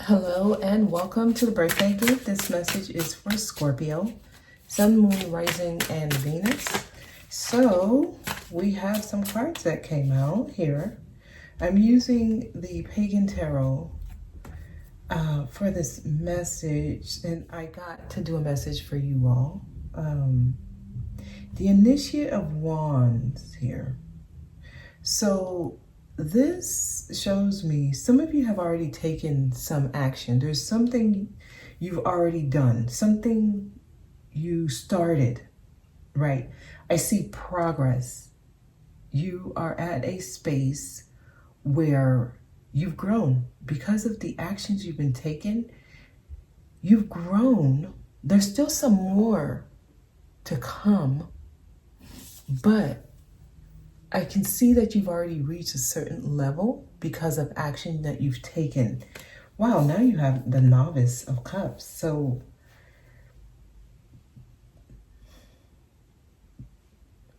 Hello and welcome to the birthday gift. This message is for Scorpio, Sun, Moon, Rising, and Venus. So we have some cards that came out here. I'm using the Pagan Tarot for this message, and I got to do a message for you all. The Initiate of Wands here. So this shows me some of you have already taken some action. There's something you've already done, something you started, right? I see progress. You are at a space where you've grown because of the actions you've been taking. You've grown. There's still some more to come, but I can see that you've already reached a certain level because of action that you've taken. Wow, now you have the Novice of Cups. So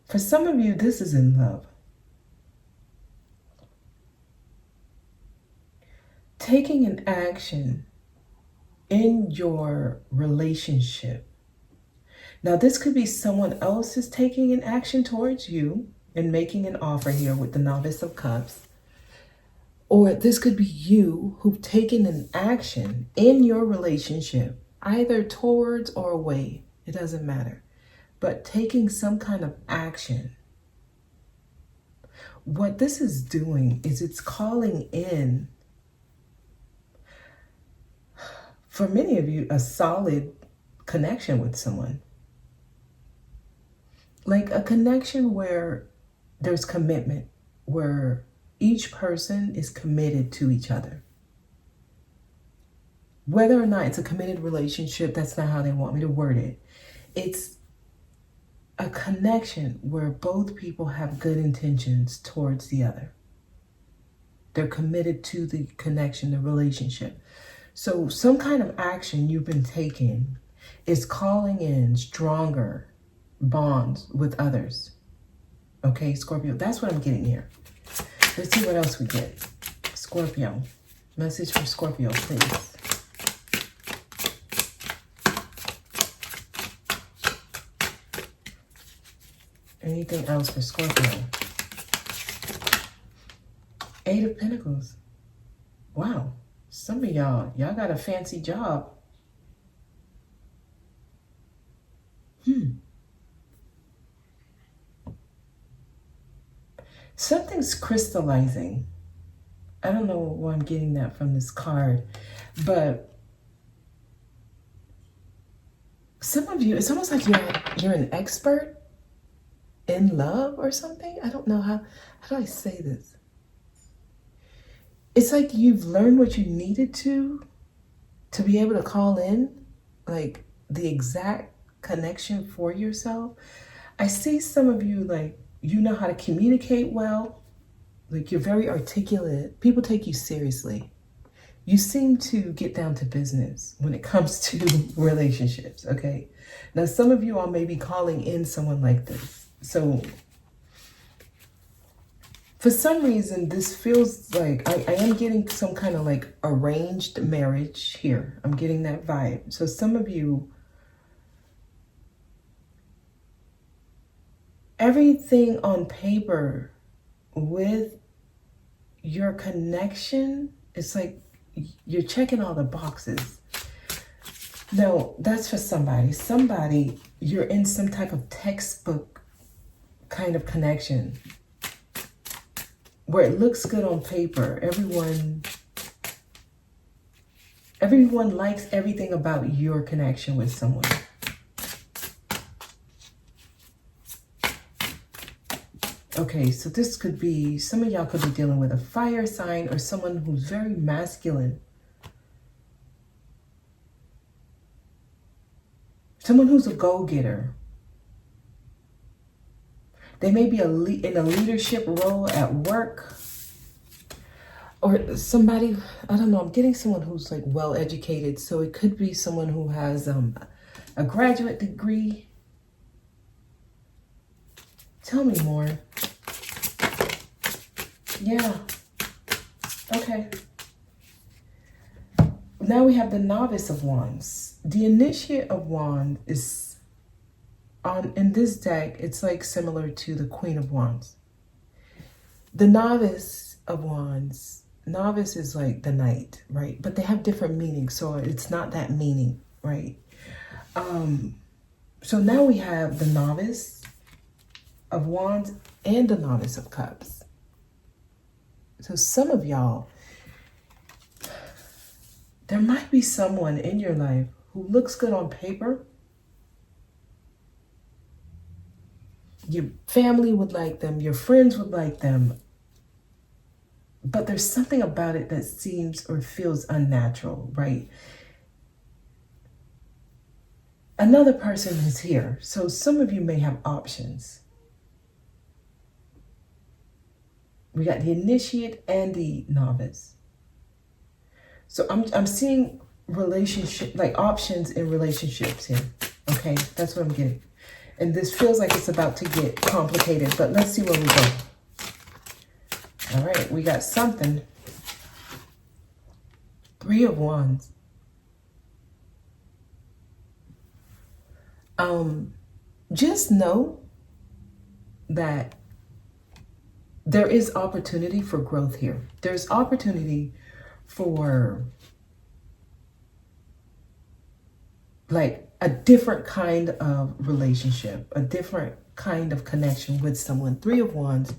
for some of you, this is in love. Taking an action in your relationship. Now, this could be someone else is taking an action towards you and making an offer here with the Novice of Cups. Or this could be you who've taken an action in your relationship, either towards or away. It doesn't matter. But taking some kind of action. What this is doing is it's calling in, for many of you, a solid connection with someone. Like a connection where there's commitment, where each person is committed to each other. Whether or not it's a committed relationship, that's not how they want me to word it. It's a connection where both people have good intentions towards the other. They're committed to the connection, the relationship. So some kind of action you've been taking is calling in stronger bonds with others. Okay, Scorpio, that's what I'm getting here. Let's see what else we get. Scorpio, message for Scorpio, please. Anything else for Scorpio? Eight of Pentacles. Wow, some of y'all got a fancy job. Something's crystallizing. I don't know why I'm getting that from this card, but some of you, it's almost like you're an expert in love or something. I don't know how do I say this? It's like you've learned what you needed to be able to call in, like the exact connection for yourself. I see some of you like, you know how to communicate well. Like you're very articulate. People take you seriously. You seem to get down to business when it comes to relationships, okay? Now, some of you all may be calling in someone like this. So for some reason, this feels like I am getting some kind of like arranged marriage here. I'm getting that vibe. So some of you, everything on paper with your connection, it's like you're checking all the boxes. No, that's for somebody. Somebody, you're in some type of textbook kind of connection where it looks good on paper. Everyone likes everything about your connection with someone. Okay, so this could be, some of y'all could be dealing with a fire sign or someone who's very masculine. Someone who's a go-getter. They may be in a leadership role at work. Or somebody, I don't know, I'm getting someone who's like well-educated. So it could be someone who has a graduate degree. Tell me more. Yeah. Okay. now we have the Novice of Wands. The Initiate of Wands is in this deck, it's like similar to the Queen of Wands. The Novice of Wands, Novice is like the Knight, right? But they have different meanings, so it's not that meaning, right? So now we have the Novice of Wands and the Novice of Cups. So some of y'all, there might be someone in your life who looks good on paper. Your family would like them, your friends would like them, but there's something about it that seems or feels unnatural, right? Another person is here, so some of you may have options. We got the Initiate and the Novice. So I'm seeing relationship, like options in relationships here. Okay, that's what I'm getting. And this feels like it's about to get complicated, but let's see where we go. All right, we got something. 3 of Wands. Just know that there is opportunity for growth here. There's opportunity for like a different kind of relationship, a different kind of connection with someone. 3 of Wands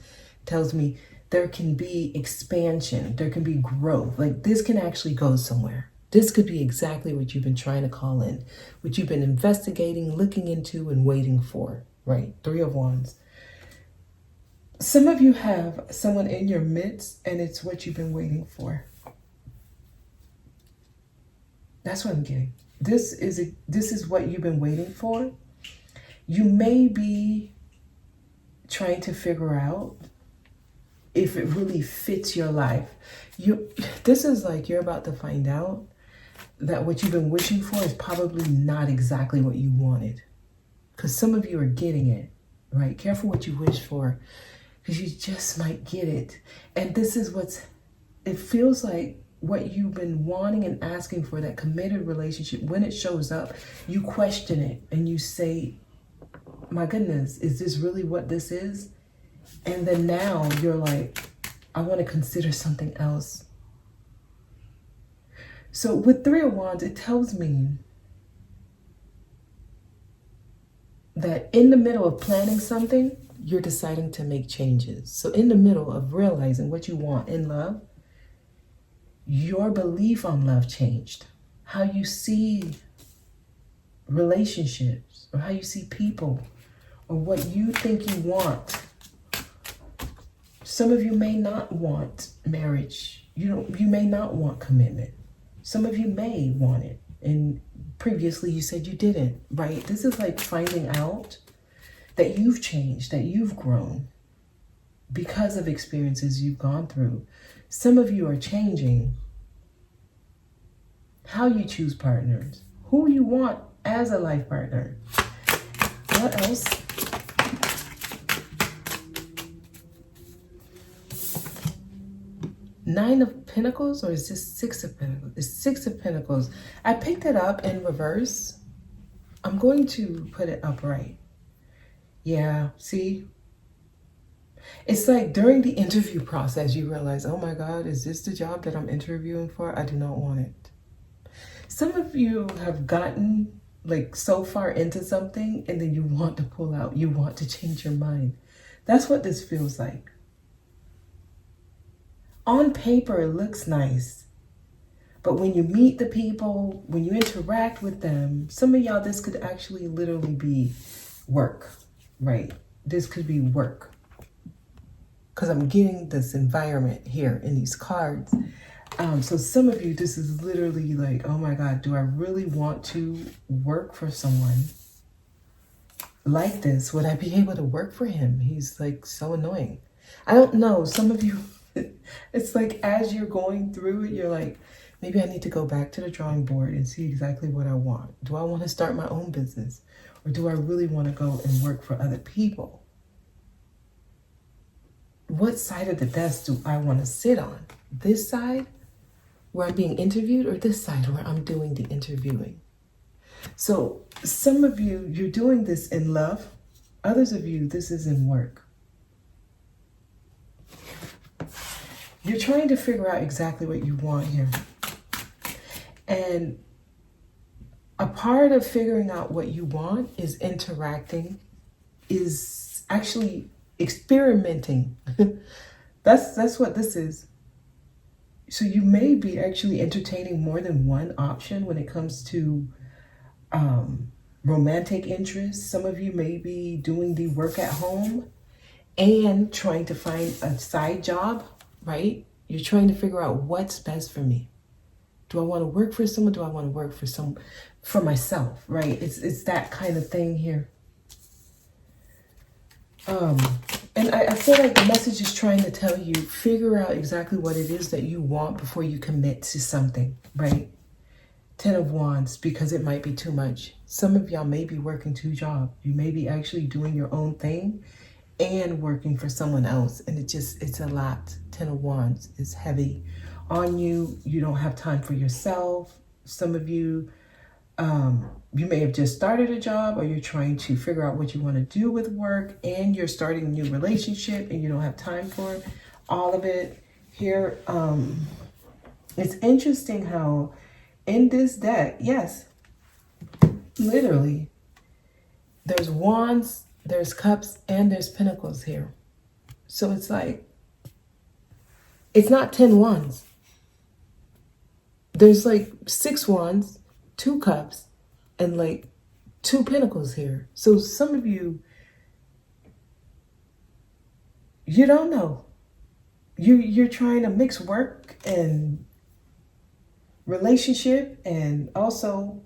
tells me there can be expansion, there can be growth. Like this can actually go somewhere. This could be exactly what you've been trying to call in, what you've been investigating, looking into, and waiting for, right? 3 of Wands. Some of you have someone in your midst, and it's what you've been waiting for. That's what I'm getting. This is what you've been waiting for. You may be trying to figure out if it really fits your life. This is like you're about to find out that what you've been wishing for is probably not exactly what you wanted. Because some of you are getting it, right? Careful what you wish for, because you just might get it. And this is it feels like what you've been wanting and asking for, that committed relationship, when it shows up, you question it and you say, my goodness, is this really what this is? And then now you're like, I want to consider something else. So with 3 of Wands, it tells me that in the middle of planning something, you're deciding to make changes. So in the middle of realizing what you want in love, your belief on love changed. How you see relationships, or how you see people, or what you think you want. Some of you may not want marriage. You may not want commitment. Some of you may want it, and previously you said you didn't, right? This is like finding out that you've changed, that you've grown because of experiences you've gone through. Some of you are changing how you choose partners, who you want as a life partner. What else? Nine of Pentacles, or is this 6 of Pentacles? It's 6 of Pentacles. I picked it up in reverse. I'm going to put it upright. Yeah, see? It's like during the interview process, you realize, oh my God, is this the job that I'm interviewing for? I do not want it. Some of you have gotten like so far into something and then you want to pull out. You want to change your mind. That's what this feels like. On paper, it looks nice. But when you meet the people, when you interact with them, some of y'all, this could actually literally be work, right? This could be work. Because I'm getting this environment here in these cards. So some of you, this is literally like, oh my God, do I really want to work for someone like this? Would I be able to work for him? He's like so annoying. I don't know. Some of you, it's like as you're going through it, you're like, maybe I need to go back to the drawing board and see exactly what I want. Do I want to start my own business? Or do I really want to go and work for other people? What side of the desk do I want to sit on? This side where I'm being interviewed, or this side where I'm doing the interviewing. So some of you, you're doing this in love. Others of you, this is in work. You're trying to figure out exactly what you want here. And a part of figuring out what you want is interacting, is actually experimenting. That's what this is. So you may be actually entertaining more than one option when it comes to romantic interests. Some of you may be doing the work at home and trying to find a side job, right? You're trying to figure out what's best for me. Do I want to work for someone? Do I want to work for myself, right? It's that kind of thing here. And I feel like the message is trying to tell you, figure out exactly what it is that you want before you commit to something, right? 10 of Wands, because it might be too much. Some of y'all may be working 2 jobs. You may be actually doing your own thing and working for someone else. And it's a lot. 10 of Wands is heavy on you. You don't have time for yourself. Some of you, you may have just started a job, or you're trying to figure out what you want to do with work, and you're starting a new relationship and you don't have time for all of it. Here, it's interesting how in this deck, yes, literally, there's Wands, there's Cups, and there's Pentacles here. So it's like, it's not 10 Wands. There's like 6 Wands, 2 Cups, and like 2 Pentacles here. So some of you, you don't know. You're trying to mix work and relationship and also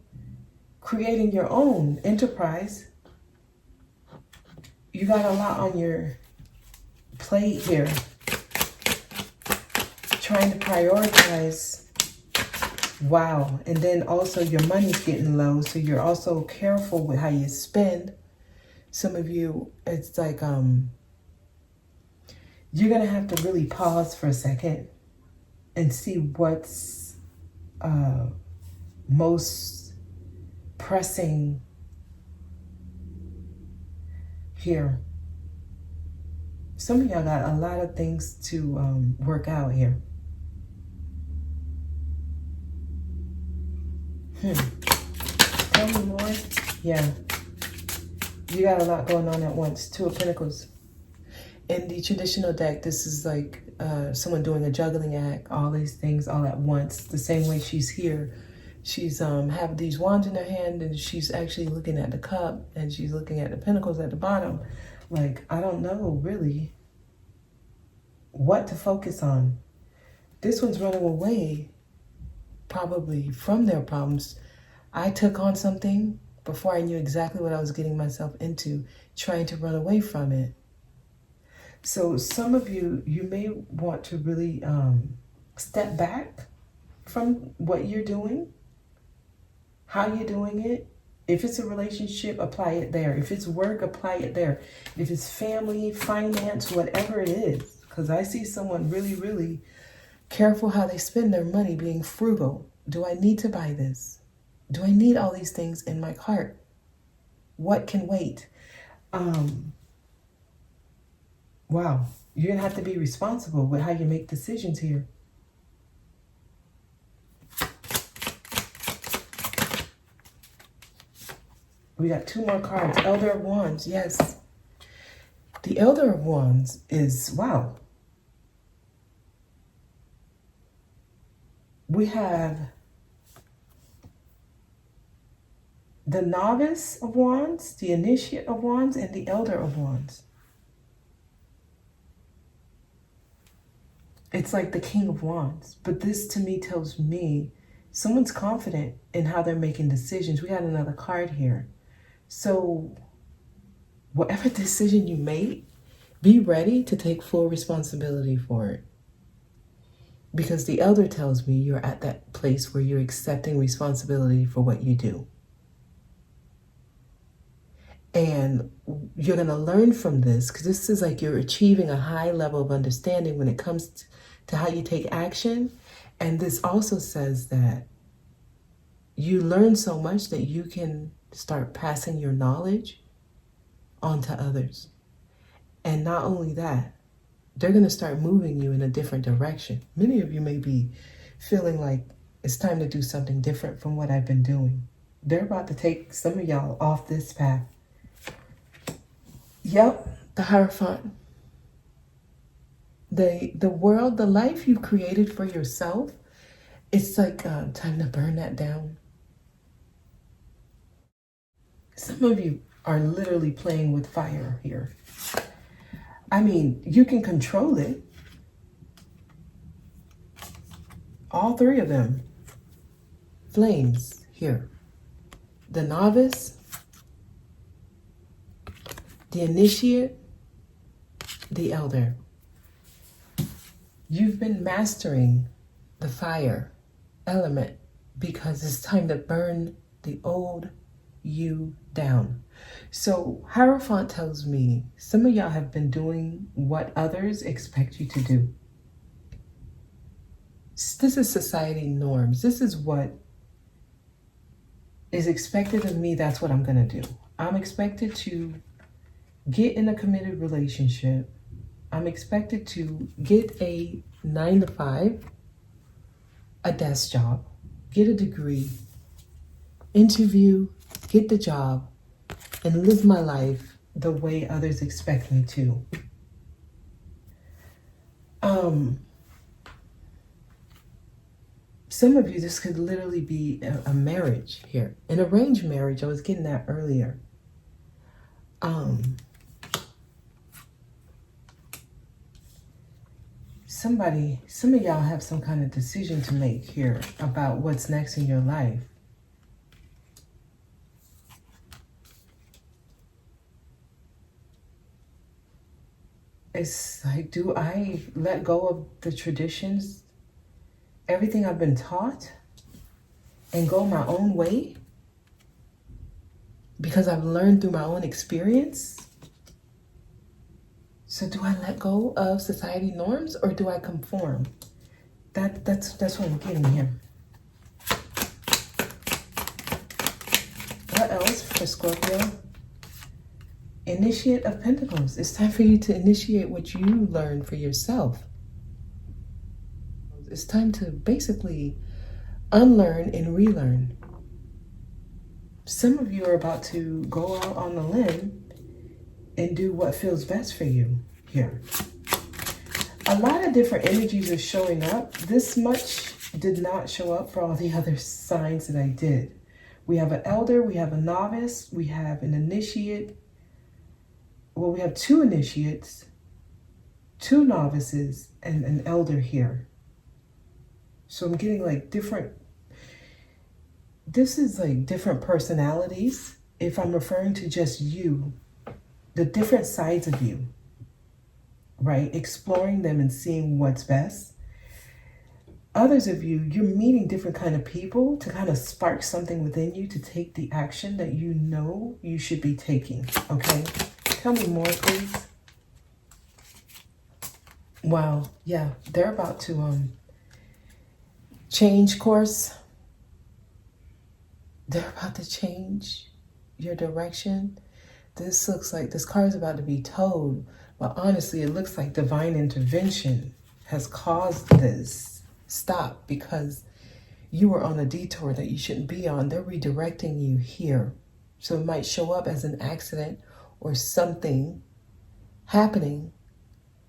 creating your own enterprise. You got a lot on your plate here. Trying to prioritize. Wow. And then also your money's getting low, so you're also careful with how you spend. Some of you, it's like you're gonna have to really pause for a second and see what's most pressing here. Some of y'all got a lot of things to work out here. Tell me more. Yeah. You got a lot going on at once. 2 of Pentacles. In the traditional deck, this is like someone doing a juggling act, all these things all at once. The same way she's here. She's have these wands in her hand, and she's actually looking at the cup, and she's looking at the pentacles at the bottom. Like, I don't know really what to focus on. This one's running away probably from their problems. I took on something before I knew exactly what I was getting myself into, trying to run away from it. So some of you, you may want to really step back from what you're doing, how you're doing it. If it's a relationship, apply it there. If it's work, apply it there. If it's family, finance, whatever it is. Because I see someone really, really careful how they spend their money, being frugal. Do I need to buy this? Do I need all these things in my cart? What can wait? Wow, you're going to have to be responsible with how you make decisions here. We got 2 more cards. Elder of Wands, yes. The Elder of Wands is, wow. We have the Novice of Wands, the Initiate of Wands, and the Elder of Wands. It's like the King of Wands. But this to me tells me someone's confident in how they're making decisions. We got another card here. So whatever decision you make, be ready to take full responsibility for it. Because the Elder tells me you're at that place where you're accepting responsibility for what you do. And you're going to learn from this, because this is like you're achieving a high level of understanding when it comes to how you take action And this also says that you learn so much that you can start passing your knowledge on to others. And not only that, they're going to start moving you in a different direction. Many of you may be feeling like it's time to do something different from what I've been doing. They're about to take some of y'all off this path. Yep, the Hierophant. The world, the life you created for yourself, it's like time to burn that down. Some of you are literally playing with fire here. I mean, you can control it. All three of them. Flames here. The novice, the initiate, the elder. You've been mastering the fire element because it's time to burn the old you down. So Hierophant tells me some of y'all have been doing what others expect you to do. This is society norms. This is what is expected of me. That's what I'm going to do. I'm expected to get in a committed relationship. I'm expected to get a 9-to-5, a desk job, get a degree, interview, get the job, and live my life the way others expect me to. Some of you, this could literally be a marriage here. An arranged marriage, I was getting that earlier. Some of y'all have some kind of decision to make here about what's next in your life. It's like, do I let go of the traditions, everything I've been taught, and go my own way? Because I've learned through my own experience? So do I let go of society norms or do I conform? That's what I'm getting here. What else for Scorpio? Initiate of Pentacles. It's time for you to initiate what you learn for yourself. It's time to basically unlearn and relearn. Some of you are about to go out on the limb and do what feels best for you here. A lot of different energies are showing up. This much did not show up for all the other signs that I did. We have an elder, we have a novice, we have an initiate. Well, we have 2 initiates, 2 novices, and an elder here. So I'm getting like different, this is like different personalities. If I'm referring to just you, the different sides of you, right? Exploring them and seeing what's best. Others of you, you're meeting different kind of people to kind of spark something within you to take the action that you know you should be taking, okay? Tell me more, please. Wow, yeah, they're about to change course. They're about to change your direction. This looks like this car is about to be towed, but honestly, it looks like divine intervention has caused this stop because you were on a detour that you shouldn't be on. They're redirecting you here. So it might show up as an accident or something happening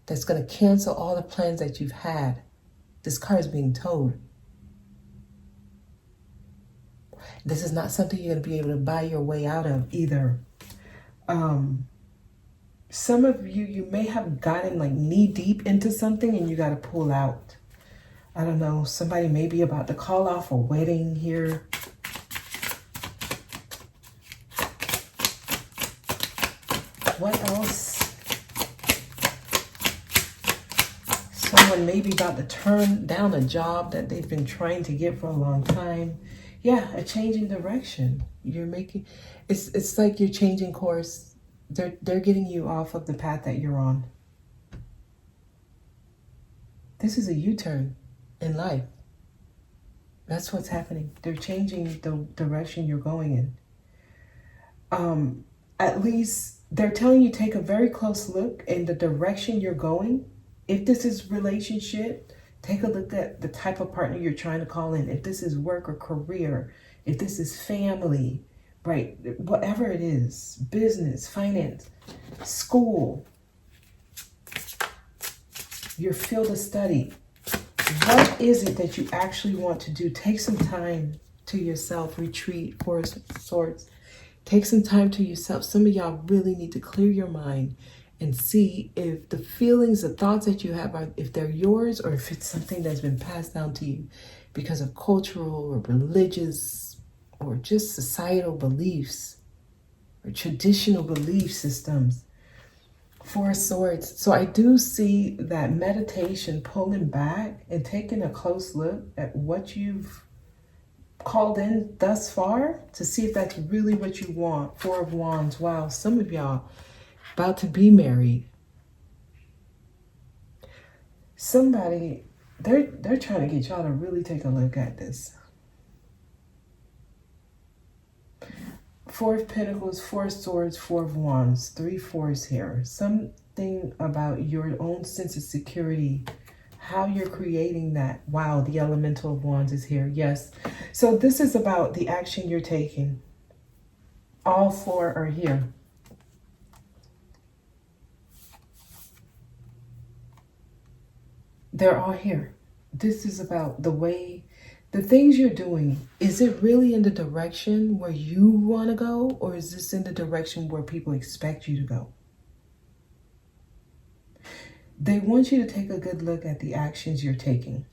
that's going to cancel all the plans that you've had. This car is being towed. This is not something you're going to be able to buy your way out of either. Some of you, you may have gotten like knee deep into something and you got to pull out. I don't know, somebody may be about to call off a wedding here. What else? Someone may be about to turn down a job that they've been trying to get for a long time. Yeah, a change in direction. You're making, it's like you're changing course. They're getting you off of the path that you're on. This is a U-turn in life. That's what's happening. They're changing the direction you're going in. At least they're telling you take a very close look in the direction you're going. If this is relationship, take a look at the type of partner you're trying to call in. If this is work or career, if this is family, right? Whatever it is, business, finance, school, your field of study. What is it that you actually want to do? Take some time to yourself, retreat, Four of Swords. Take some time to yourself. Some of y'all really need to clear your mind and see if the feelings, the thoughts that you have, are, if they're yours or if it's something that's been passed down to you because of cultural or religious or just societal beliefs or traditional belief systems. Four of Swords. So I do see that meditation, pulling back and taking a close look at what you've called in thus far to see if that's really what you want. Four of Wands. Wow, some of y'all about to be married. Somebody, they're trying to get y'all to really take a look at this. Four of Pentacles, Four of Swords, Four of Wands, 3 4s here. Something about your own sense of security, how you're creating that. Wow, the Elemental of Wands is here. Yes. So this is about the action you're taking. All 4 are here. They're all here. This is about the way, the things you're doing. Is it really in the direction where you want to go, or is this in the direction where people expect you to go? They want you to take a good look at the actions you're taking.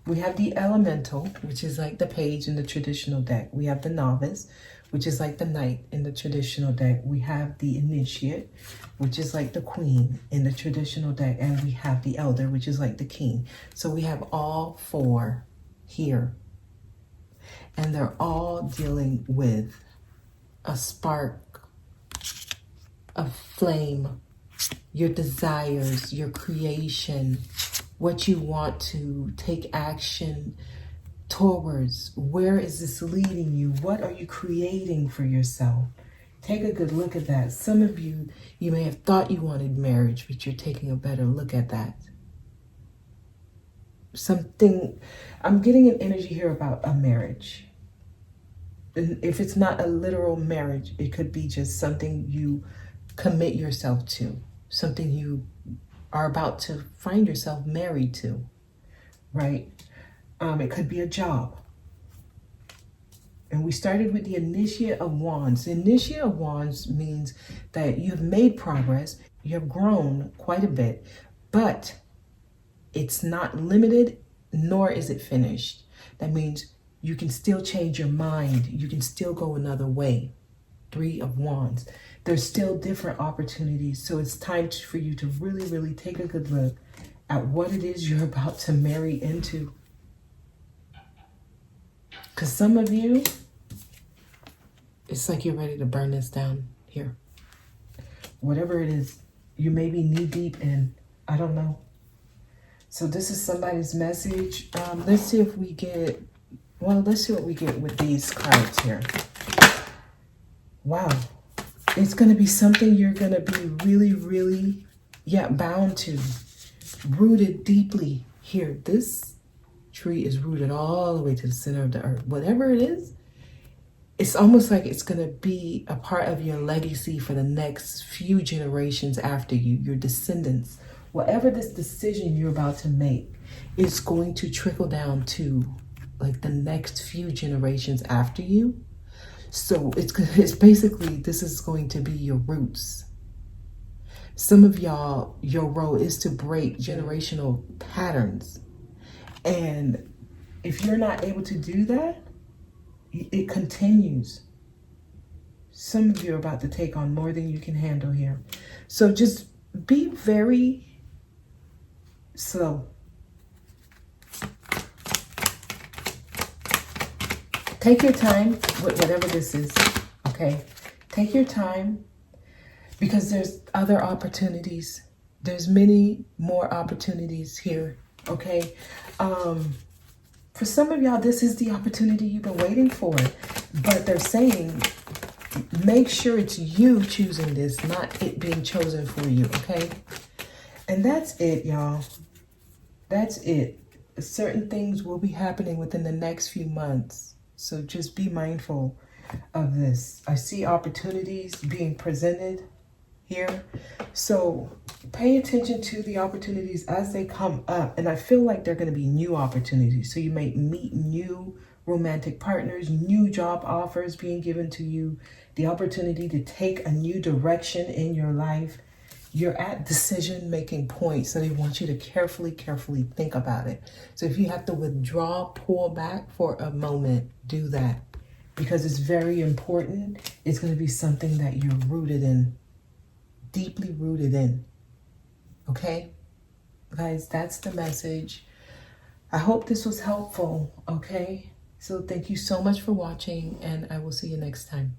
We have the Elemental, which is like the Page in the traditional deck. We have the Novice, which is like the Knight in the traditional deck. We have the Initiate, which is like the Queen in the traditional deck. And we have the Elder, which is like the King. So we have all 4 here. And they're all dealing with a spark, a flame, your desires, your creation, what you want to take action towards. Where is this leading you? What are you creating for yourself? Take a good look at that. Some of you, you may have thought you wanted marriage, but you're taking a better look at that. Something, I'm getting an energy here about a marriage. And if it's not a literal marriage, it could be just something you commit yourself to, something you are about to find yourself married to, right? It could be a job. And we started with the Initiate of Wands. The Initiate of Wands means that you have made progress, you have grown quite a bit, but it's not limited, nor is it finished. That means you can still change your mind. You can still go another way. 3 of Wands. There's still different opportunities. So it's time for you to really, really take a good look at what it is you're about to marry into. Because some of you, it's like you're ready to burn this down here. Whatever it is, you may be knee deep in. I don't know. So this is somebody's message. Let's see if we get, well, let's see what we get with these cards here. Wow. It's going to be something you're going to be really, really, bound to. Rooted deeply here. This tree is rooted all the way to the center of the earth. Whatever it is, it's almost like it's going to be a part of your legacy for the next few generations after you, your descendants. Whatever this decision you're about to make is going to trickle down to like the next few generations after you. So it's basically, this is going to be your roots. Some of y'all, your role is to break generational patterns. And if you're not able to do that, it continues. Some of you are about to take on more than you can handle here. So just be very slow. Take your time with whatever this is, okay? Take your time because there's other opportunities. There's many more opportunities here, okay? For some of y'all, this is the opportunity you've been waiting for. But they're saying, make sure it's you choosing this, not it being chosen for you, okay? And that's it, y'all. That's it. Certain things will be happening within the next few months. So just be mindful of this. I see opportunities being presented here. So pay attention to the opportunities as they come up. And I feel like they're going to be new opportunities. So you may meet new romantic partners, new job offers being given to you, the opportunity to take a new direction in your life. You're at decision-making points, so they want you to carefully think about it. So if you have to withdraw, pull back for a moment, do that. Because it's very important. It's going to be something that you're rooted in, deeply rooted in. Okay? Guys, that's the message. I hope this was helpful, okay? So thank you so much for watching, and I will see you next time.